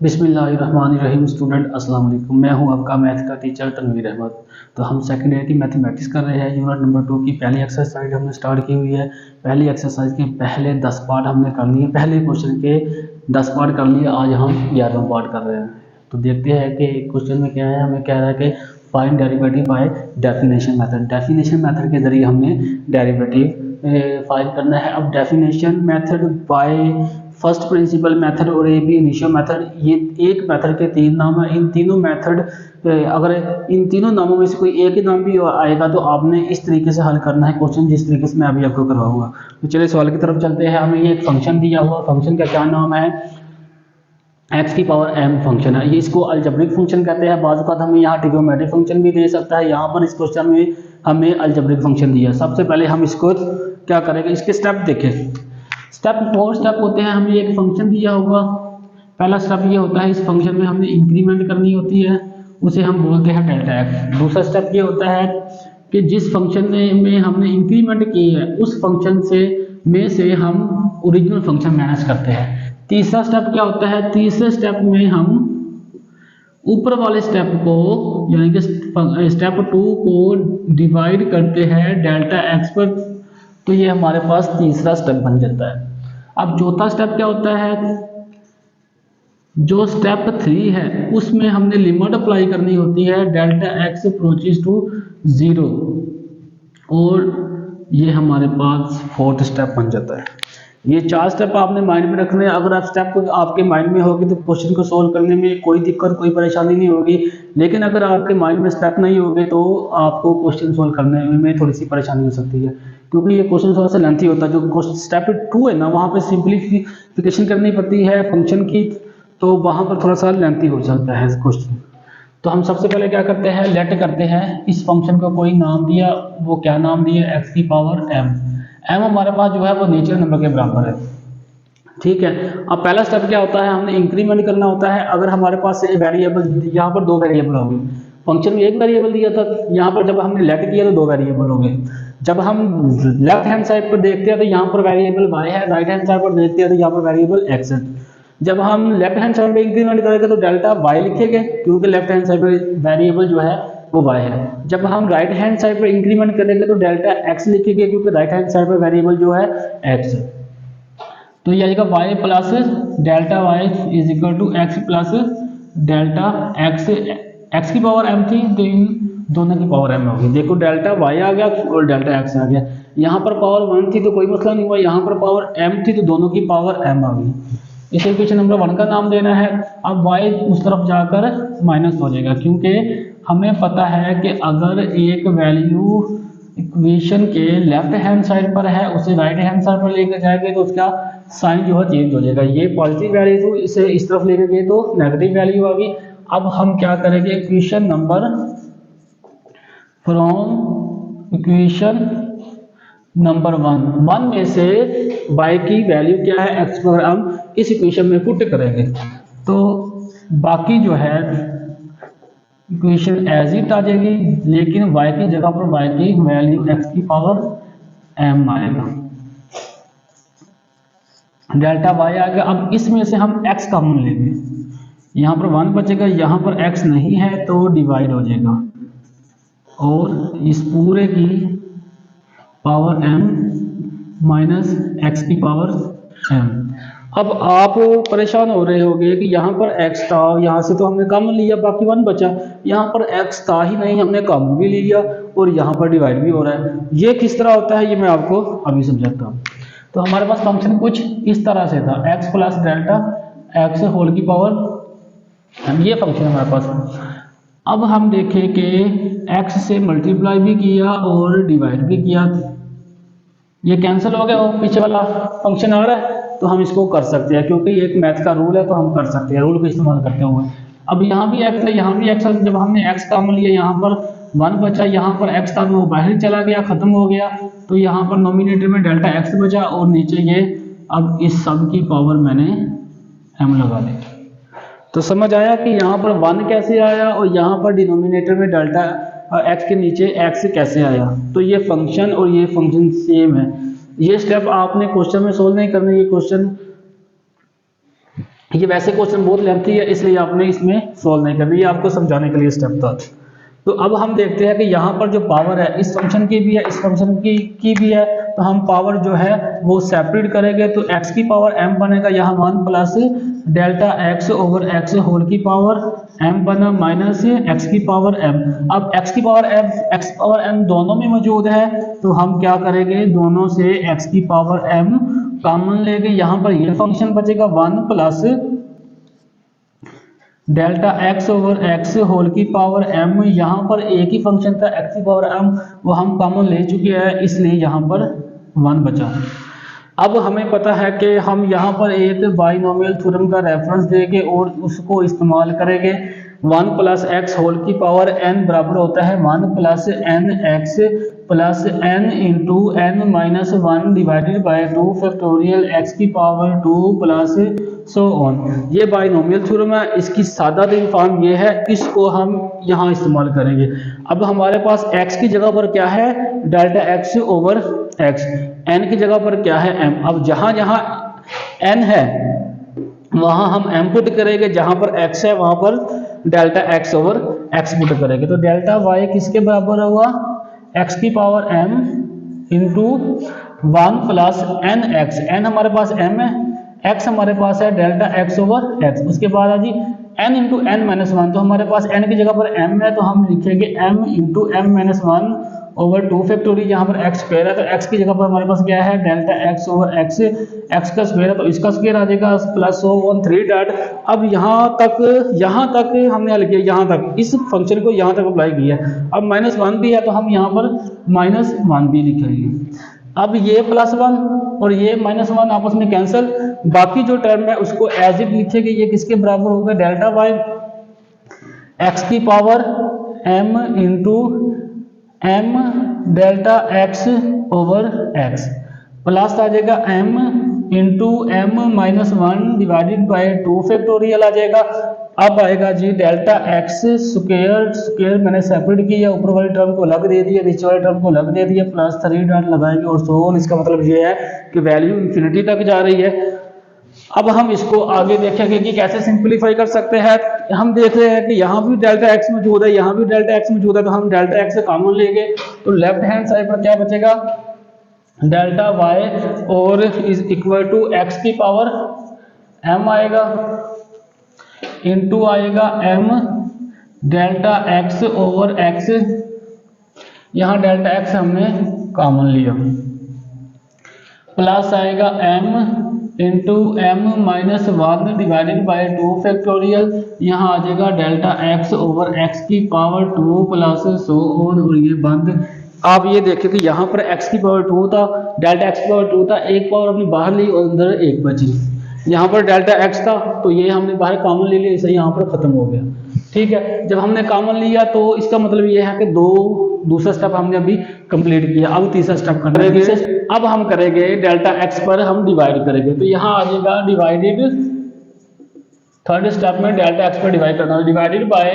बिस्मिल्लाहिर्रहमानिर्रहीम। स्टूडेंट अस्सलाम वालेकुम। मैं हूं आपका मैथ का टीचर तनवीर अहमद। तो हम सेकेंड ईयर की मैथमेटिक्स कर रहे हैं। यूनिट नंबर 2 की पहली एक्सरसाइज हमने स्टार्ट की हुई है। पहली एक्सरसाइज के पहले 10 पार्ट हमने कर लिए, पहले क्वेश्चन के 10 पार्ट कर लिए। आज हम 11वां पार्ट कर रहे हैं। तो देखते हैं कि क्वेश्चन में क्या है। हमें कह रहा है कि find derivative by definition method. Definition method के जरिए हमने डेरिवेटिव फाइंड करना है। अब definition method by first principle method और ए बी इनिशियल मेथड, ये एक मेथड के 3 नाम है। इन तीनों मेथड, अगर इन तीनों नामों में से कोई एक ही नाम भी आएगा तो आपने इस तरीके से हल करना है क्वेश्चन, जिस तरीके से मैं अभी आपको करवाऊंगा। तो चलिए सवाल की तरफ चलते हैं। हमें ये एक फंक्शन दिया हुआ, फंक्शन का क्या नाम है, एक्स की पावर एम फंक्शन है। ये इसको अलजेब्रिक फंक्शन कहते हैं। बाज़ औक़ात हमें यहाँ ट्रिग्नोमेट्रिक फंक्शन भी दे सकता है। यहाँ पर इस क्वेश्चन में हमें अलजेब्रिक फंक्शन दिया। सबसे पहले हम इसको क्या करेंगे, इसके स्टेप देखें। स्टेप 4 स्टेप होते हैं। हमें एक फंक्शन दिया होगा। पहला स्टेप ये होता है, इस फंक्शन में हमने इंक्रीमेंट करनी होती है, उसे हम बोलते हैं डेल्टा एक्स। दूसरा स्टेप ये होता है कि जिस फंक्शन में हमने इंक्रीमेंट की है उस फंक्शन से हम ओरिजिनल फंक्शन मैनेज करते हैं। तीसरा स्टेप क्या होता है, तीसरे स्टेप में हम ऊपर वाले स्टेप को यानी कि स्टेप 2 को डिवाइड करते हैं डेल्टा एक्स पर। तो ये हमारे पास तीसरा स्टेप बन जाता है। अब चौथा स्टेप क्या होता है, जो स्टेप 3 है उसमें हमने लिमिट अप्लाई करनी होती है डेल्टा एक्स अप्रोचेस टू 0, और ये हमारे पास फोर्थ स्टेप बन जाता है। ये 4 स्टेप आपने माइंड में रखने हैं। अगर आप स्टेप आपके माइंड में होगी तो क्वेश्चन को सोल्व करने में कोई दिक्कत, कोई परेशानी नहीं होगी। लेकिन अगर आपके माइंड में स्टेप नहीं होंगे तो आपको क्वेश्चन सोल्व करने में थोड़ी सी परेशानी हो सकती है, क्योंकि ये क्वेश्चन थोड़ा सा लेंथी होता है। जो स्टेप 2 है ना, वहाँ पे सिंप्लीफिकेशन करनी पड़ती है फंक्शन की, तो वहाँ पर थोड़ा सा लेंथी हो जाता है क्वेश्चन। तो हम सबसे पहले क्या करते हैं, लेट करते हैं। इस फंक्शन को कोई नाम दिया, वो क्या नाम दिया, एक्स की पावर एम। एम हमारे पास जो है वो नेचुरल नंबर के बराबर है, ठीक है। अब पहला स्टेप क्या होता है, हमने इंक्रीमेंट करना होता है। अगर हमारे पास वेरिएबल, यहाँ पर 2 वेरिएबल होंगे। फंक्शन में एक वेरिएबल दिया था, यहाँ पर जब हमने लेट किया तो 2 वेरिएबल हो गए। जब हम लेफ्ट हैंड साइड पर देखते हैं तो यहाँ पर वेरिएबल वाई है, राइट हैंड साइड पर देखते हैं तो यहाँ पर वेरिएबल एक्स है। जब हम लेफ्ट हैंड साइड पे इंक्रीमेंट करेंगे तो डेल्टा वाई लिखेंगे, क्योंकि लेफ्ट हैंड साइड पर वेरिएबल जो है वो वाई है। जब हम राइट हैंड साइड पर इंक्रीमेंट करेंगे तो डेल्टा एक्स लिखेंगे, क्योंकि राइट हैंड साइड पर वेरिएबल जो है एक्स है। तो ये आएगा y plus delta y is equal to x plus delta x. X की पावर एम थी तो इन दोनों की पावर एम होगी। देखो डेल्टा वाई आ गया और डेल्टा एक्स आ गया। यहाँ पर पावर 1 थी तो कोई मसला नहीं हुआ, यहाँ पर पावर एम थी तो दोनों की पावर एम आ गई। इसे इक्वेशन नंबर 1 का नाम देना है। अब y उस तरफ जाकर माइनस हो जाएगा, क्योंकि हमें पता है कि अगर एक वैल्यू इक्वेशन के लेफ्ट हैंड साइड पर है उसे राइट हैंड साइड पर लेकर जाएंगे तो उसका साइन जो है चेंज हो जाएगा। ये पॉजिटिव वैल्यू थी, इसे इस तरफ लेकर गए तो नेगेटिव वैल्यू आ गई। अब हम क्या करेंगे, equation number from equation number 1 में से y की वैल्यू क्या है, एक्स पर हम इस इक्वेशन में पुट करेंगे तो बाकी जो है इक्वेशन एज इट आ जाएगी, लेकिन y की जगह पर y की वैल्यू x की पावर m आएगा। डेल्टा y आ गया। अब इसमें से हम x कॉमन लेंगे, यहाँ पर 1 बचेगा, यहाँ पर x नहीं है तो डिवाइड हो जाएगा, और इस पूरे की पावर m माइनस एक्स की पावर m। अब आप परेशान हो रहे होंगे कि यहाँ पर x था, यहाँ से तो हमने कॉमन लिया, बाकी 1 बचा। यहाँ पर x था ही नहीं, हमने कॉमन भी ले लिया और यहाँ पर डिवाइड भी हो रहा है। ये किस तरह होता है ये मैं आपको अभी समझाता हूँ। तो हमारे पास फंक्शन कुछ इस तरह से था, x plus delta x whole की पावर m, ये फंक्शन हमारे पास। अब हम देखें कि x से मल्टीप्लाई भी किया और डिवाइड भी किया, ये कैंसिल हो गया, वो पीछे वाला फंक्शन आ रहा है तो हम इसको कर सकते हैं, क्योंकि एक मैथ का रूल है तो हम कर सकते हैं, रूल को इस्तेमाल करते हुए। अब यहाँ भी x है, यहाँ भी x है। जब हमने x कॉमन लिया, यहाँ पर 1 बचा, यहाँ पर x था वो बाहर चला गया, खत्म हो गया, तो यहाँ पर नोमिनेटर में डेल्टा x बचा और नीचे ये। अब इस सब की पावर मैंने m लगा दी। तो समझ आया कि यहाँ पर 1 कैसे आया और यहाँ पर डिनोमिनेटर में डेल्टा x के नीचे x कैसे आया। तो ये फंक्शन और ये फंक्शन सेम है। ये स्टेप आपने क्वेश्चन में सोल्व नहीं करने, ये क्वेश्चन ये वैसे क्वेश्चन बहुत लेंथी है, इसलिए आपने इसमें सॉल्व नहीं करना, ये आपको समझाने के लिए स्टेप था। तो अब हम देखते हैं कि यहाँ पर जो पावर है इस फंक्शन की भी है, इस फंक्शन की भी है, तो हम पावर जो है वो सेपरेट करेंगे। तो x की पावर m बनेगा यहाँ 1 plus delta x over x whole की पावर m बना माइनस x की पावर m। अब x की पावर m दोनों में मौजूद है, तो हम क्या करेंगे, दोनों से x की पावर m कॉमन लेंगे। यहाँ पर ये फंक्शन बचेगा 1 plus delta x over x whole की पावर m। यहाँ पर एक ही फंक्शन था x की पावर m, वो हम कॉमन ले चुके हैं, इसलिए यहाँ पर 1 बचा। अब हमें पता है कि हम यहाँ पर एक बाइनोमियल थ्योरम का रेफरेंस देंगे और उसको इस्तेमाल करेंगे। 1 प्लस एक्स होल की पावर n बराबर होता है 1 plus n x plus n into n minus 1 divided by 2 factorial x की पावर 2 प्लस सो ऑन। ये बाइनोमियल थ्योरम है, इसकी सादा फॉर्म ये है, इसको हम यहाँ इस्तेमाल करेंगे। अब हमारे पास x की जगह पर क्या है, delta x over x, n की जगह पर क्या है m। अब जहाँ जहाँ n है वहाँ हम m पुट करेंगे, जहाँ पर x है वहाँ पर delta x over x put करेंगे। तो डेल्टा y किसके बराबर होगा, x की power m into 1 plus n x, n हमारे पास m है, x हमारे पास है डेल्टा x ओवर x। उसके बाद है जी n इंटू एन माइनस 1, तो हमारे पास n की जगह पर m है, तो हम लिखेंगे m into m minus 1 over 2 factorial. यहाँ पर x स्क्वायर है, तो x की जगह पर हमारे पास क्या है, delta x over x, x का स्क्वायर है तो इसका स्क्वायर आ जाएगा प्लस 3 डॉट। अब यहाँ तक हमने हल किया, यहाँ तक इस फंक्शन को यहाँ तक अप्लाई किया। अब माइनस 1 भी है तो हम यहाँ पर माइनस 1 भी लिखेंगे। अब ये प्लस 1 और ये माइनस 1 आपस में कैंसिल, बाकी जो टर्म है उसको एज इट लिखेंगे। ये किसके बराबर होगा, डेल्टा y x की power m into m delta x over x plus आ जाएगा m into m minus 1 divided by 2 factorial आ जाएगा। अब आएगा जी डेल्टा x स्क्वायर मैंने सेपरेट किया, ऊपर वाली टर्म को अलग दे दिया, नीचे वाली टर्म को अलग दे दिया, प्लस 3 डॉट लगाएंगे और सो ऑन। इसका मतलब ये है कि वैल्यू इंफिनिटी तक जा रही है। अब हम इसको आगे देखेंगे कि कैसे सिंपलीफाई कर सकते हैं। हम देख रहे हैं कि यहाँ भी डेल्टा x मौजूद है, यहाँ भी डेल्टा x मौजूद है, तो हम डेल्टा x से कॉमन लेंगे तो लेफ्ट हैंड साइड पर क्या बचेगा, डेल्टा y और इज इक्वल टू x की पावर m आएगा इंटू आएगा m delta x over x। यहाँ डेल्टा x हमने कॉमन लिया, प्लस आएगा m into m minus 1 divided by 2 factorial. यहाँ आ जाएगा डेल्टा x ओवर x की पावर 2 प्लस सो ऑन और ये बंद। आप ये देखें कि यहाँ पर x की पावर 2 था, डेल्टा x की पावर 2 था, एक पावर हमने बाहर ली और अंदर एक बची। यहाँ पर डेल्टा x था तो ये हमने बाहर कॉमन ले लिया, इसे यहाँ पर खत्म हो गया। ठीक है, जब हमने कॉमन लिया तो इसका मतलब ये है कि दूसरा स्टेप हमने अभी कंप्लीट किया। अब तीसरा स्टेप करेंगे, अब हम करेंगे डेल्टा x पर हम डिवाइड करेंगे, तो यहाँ आ जाएगा डिवाइडेड, थर्ड स्टेप में डेल्टा x पर डिवाइड करना है, divided by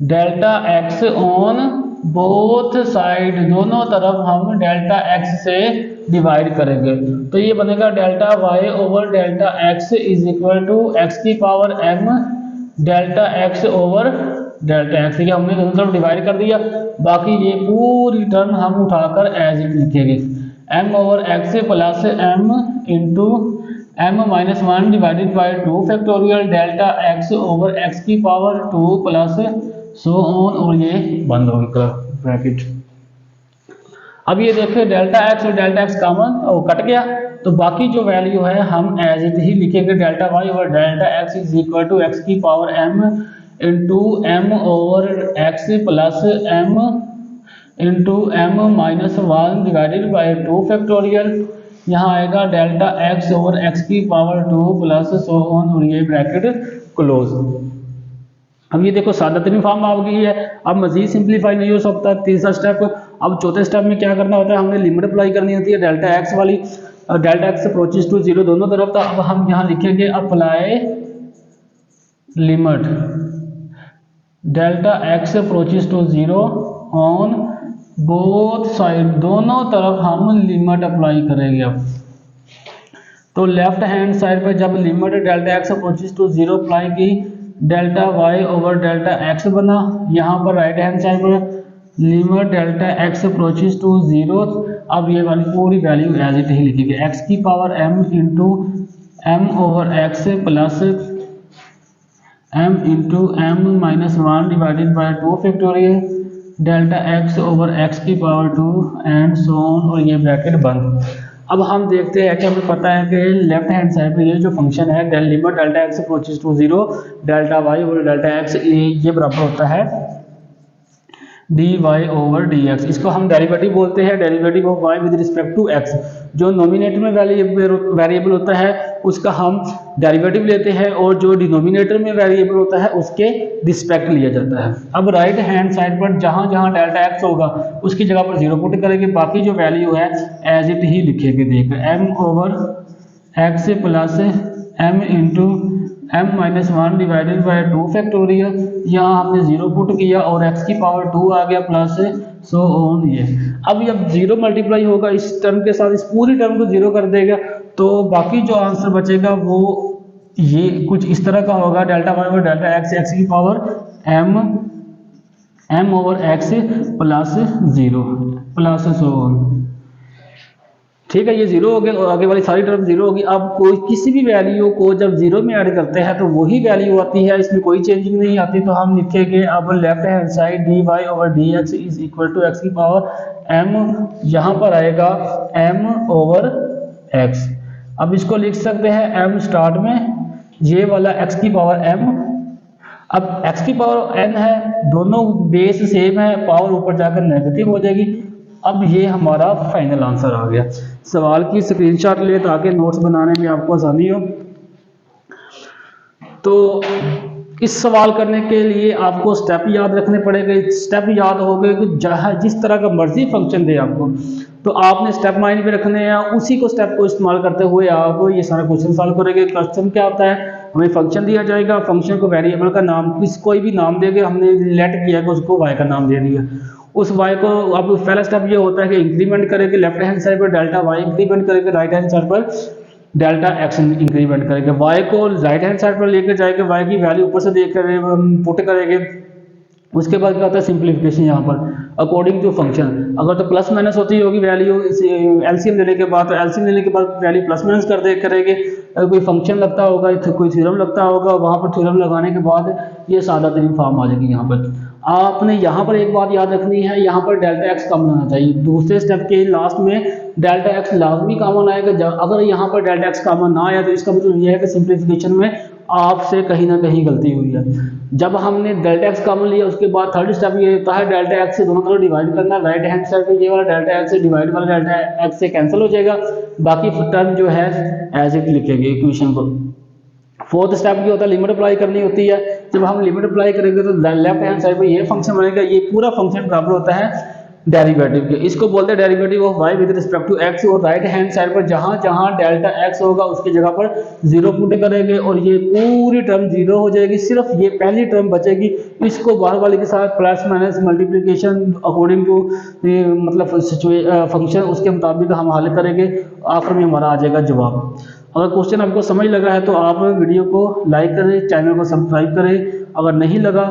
delta x on both side, दोनों तरफ हम डेल्टा x से डिवाइड करेंगे। तो ये बनेगा delta y over delta x is equal to x की power m delta x over delta x। ठीक है, हमने दोनों तरफ डिवाइड कर दिया, बाकी ये पूरी टर्म हम उठाकर एज इट लिखेंगे, m over x plus m into m minus 1 divided by 2 factorial delta x over x की पावर 2 प्लस सो ऑन और ये बंद हो गया ब्रैकेट। अब ये देखिए डेल्टा x और डेल्टा x कॉमन और कट गया, तो बाकी जो वैल्यू है हम एज इट ही लिखेंगे, delta y over delta x is equal to x की power m into m over x plus m into m minus 1 divided by 2 factorial. यहाँ आएगा डेल्टा x ओवर x की पावर 2 प्लस सो ऑन और ये bracket close. अब ये देखो सादा तरीन फॉर्म आ गई है, अब मजीद सिंप्लीफाई नहीं हो सकता। तीसरा स्टेप, अब चौथे स्टेप में क्या करना होता है, हमने लिमिट अप्लाई करनी होती है डेल्टा x वाली, डेल्टा x अप्रोचेस टू 0 दोनों तरफ था। अब हम यहाँ लिखेंगे apply limit delta x approaches to 0 on both side, दोनों तरफ हम लिमिट अप्लाई करेंगे। अब तो लेफ्ट हैंड साइड पर जब limit delta x approaches to 0 apply की, delta y over delta x बना। यहाँ पर राइट हैंड साइड पर limit delta x approaches to 0, अब ये वाली पूरी वैल्यू एज इट ही लिखेंगे, एक्स की power m into m over x plus m into m minus 1 divided by 2 factorial delta x over x की पावर 2 एंड सो ऑन, और ये ब्रैकेट बंद। अब हम देखते हैं कि हमें पता है कि लेफ्ट हैंड साइड पे ये जो फंक्शन है limit delta x approaches to 0 delta y over delta x, ये बराबर होता है dy ओवर dx। इसको हम डेरिवेटिव बोलते हैं, derivative of y with respect to x। जो नोमिनेटर में वेरिएबल होता है उसका हम डेरिवेटिव लेते हैं, और जो डिनोमिनेटर में वेरिएबल होता है उसके रिस्पेक्ट लिया जाता है। अब राइट हैंड साइड पर जहां जहां डेल्टा x होगा उसकी जगह पर 0 पुट करेंगे, बाकी जो वैल्यू है एज इट ही लिखेंगे। देख m over x plus m into m minus 1 divided by 2 factorial, यहाँ हमने 0 पुट किया और x की पावर 2 आ गया प्लस सो ऑन। ये अब जब 0 मल्टीप्लाई होगा इस टर्म के साथ, इस पूरी टर्म को 0 कर देगा, तो बाकी जो आंसर बचेगा वो ये कुछ इस तरह का होगा, delta y over delta x की power m over x plus 0 plus so on. ठीक है, ये 0 हो गया और आगे वाली सारी टर्म 0 होगी। अब कोई किसी भी वैल्यू को जब 0 में ऐड करते हैं तो वही वैल्यू आती है, इसमें कोई चेंजिंग नहीं आती। तो हम लिखेंगे अब left hand side dy over dx is equal to x की पावर m, यहाँ पर आएगा m ओवर x। अब इसको लिख सकते हैं m स्टार्ट में, ये वाला x की पावर m, अब x की पावर n है, दोनों बेस सेम है, पावर ऊपर जाकर नेगेटिव हो जाएगी। अब ये हमारा फाइनल आंसर आ गया। सवाल की स्क्रीनशॉट ले ताकि नोट्स बनाने में आपको आसानी हो। तो इस सवाल करने के लिए आपको स्टेप याद रखने पड़ेंगे। स्टेप याद हो गए कि जहाँ जिस तरह का मर्जी फंक्शन दे आपको, तो आपने स्टेप माइंड में रखने हैं, उसी को स्टेप को इस्तेमाल करते हुए आप ये सारा क्वेश्चन सॉल्व करेंगे। क्वेश्चन क्या होता है, हमें फंक्शन दिया जाएगा, फंक्शन को वेरिएबल का नाम कोई भी नाम देंगे, हमने लेट किया कि उसको y का नाम दे दिया। उस y को अब पहला स्टेप ये होता है कि इंक्रीमेंट करेंगे, लेफ्ट हैंड साइड पर डेल्टा y इंक्रीमेंट करेंगे, राइट हैंड साइड पर डेल्टा x इंक्रीमेंट करेंगे। y को राइट हैंड साइड पर लेकर जाएंगे, y की वैल्यू ऊपर से देख कर पुट करेंगे। उसके बाद क्या होता है सिंप्लीफिकेशन, यहाँ पर अकॉर्डिंग टू फंक्शन, अगर तो प्लस माइनस होती होगी वैल्यू एलसीएम लेने के बाद, तो एलसीएम लेने के बाद वैल्यू प्लस माइनस करेंगे। अगर कोई फंक्शन लगता होगा, कोई थ्योरम लगता होगा, वहाँ पर थ्योरम लगाने के बाद ये सादा तरीन फॉर्म आ जाएगी। यहाँ पर आपने यहाँ पर एक बात याद रखनी है, यहाँ पर डेल्टा एक्स कॉमन आना चाहिए। दूसरे स्टेप के लास्ट में डेल्टा एक्स लाजमी कॉमन आएगा। अगर यहाँ पर डेल्टा एक्स कॉमन ना आया तो इसका मतलब यह है कि सिंप्लीफिकेशन में आपसे कहीं ना कहीं गलती हुई है। जब हमने डेल्टा एक्स कॉमन लिया उसके बाद थर्ड स्टेप ये होता है डेल्टा एक्स से दोनों तरफ डिवाइड करना। राइट हैंड साइड पे ये वाला डेल्टा एक्स से डिवाइड वाला डेल्टा एक्स से कैंसिल हो जाएगा, बाकी टर्म जो है एज इट लिखेंगे इक्वेशन को। फोर्थ स्टेप क्या होता है, लिमिट अप्लाई करनी होती है। जब हम लिमिट अप्लाई करेंगे तो लेफ्ट हैंड साइड पे ये फंक्शन बनेगा, ये पूरा फंक्शन बराबर होता है डेरिवेटिव के। इसको बोलते हैं derivative of y with respect to x। और राइट हैंड साइड पर जहां जहां डेल्टा x होगा उसकी जगह पर 0 पुट करेंगे और ये पूरी टर्म 0 हो जाएगी, सिर्फ ये पहली टर्म बचेगी। इसको बाहर वाले के साथ plus minus multiplication according to मतलब फंक्शन उसके मुताबिक हम हल करेंगे, आखिर में हमारा आ जाएगा जवाब। अगर क्वेश्चन आपको समझ लगा है तो आप वीडियो को लाइक करें, चैनल को सब्सक्राइब करें। अगर नहीं लगा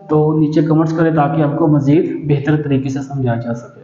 तो नीचे कमेंट्स करें ताकि आपको मज़ीद बेहतर तरीके से समझाया जा सके।